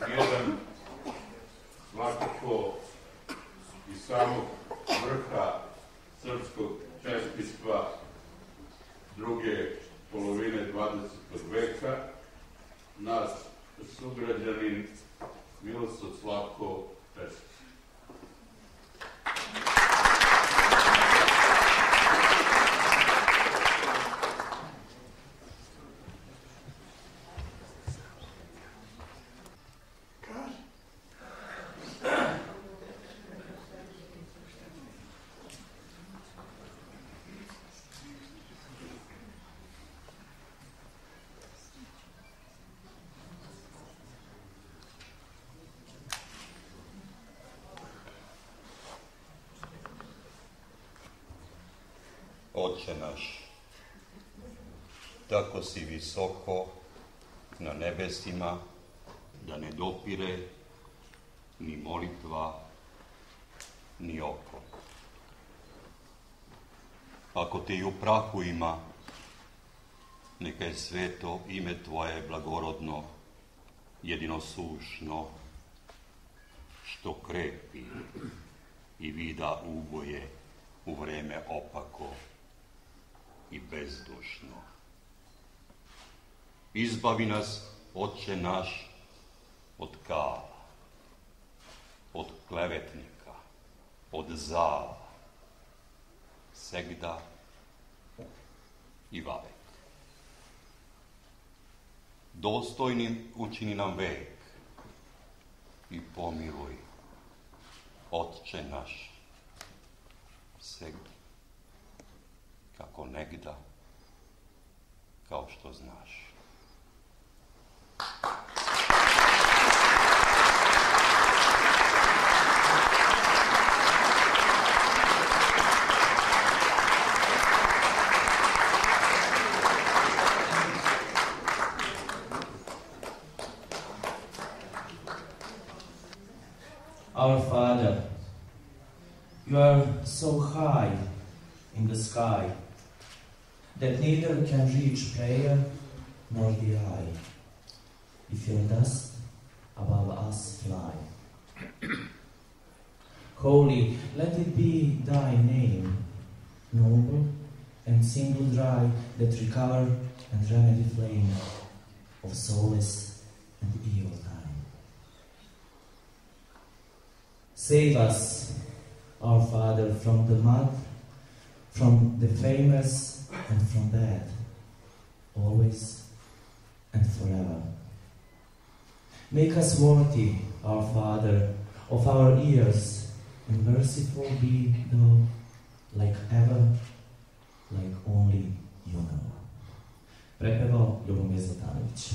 jedan svakako iz samog vrha srpskog čestitstva druge polovine 20. veka, naš sugrađanin Milosav Slavko Pešić. Otče naš, tako si visoko na nebesima, da ne dopire ni molitva, ni oko. Ako te i u prahu ima, neka je sveto ime Tvoje blagorodno, jedinosušno, što krepi i vida uboje u vreme opako i bezdušno. Izbavi nas, Otče naš, od kala, od klevetnika, od zala, segda i vavek. Dostojnim učini nam vek i pomiluj, Otče naš, segda, kako negda, kao što znaš. Our Father, you are so high in the sky that neither can reach prayer nor the eye, if your dust above us fly. Holy, let it be thy name, noble and single dry, that recover and remedy flame of solace and evil time. Save us, our Father, from the mud, from the famous and from death, always and forever. Make us worthy, our Father, of our ears, and merciful be thou, like ever, like only you know. Prepevao Ljubomir Zlatanović.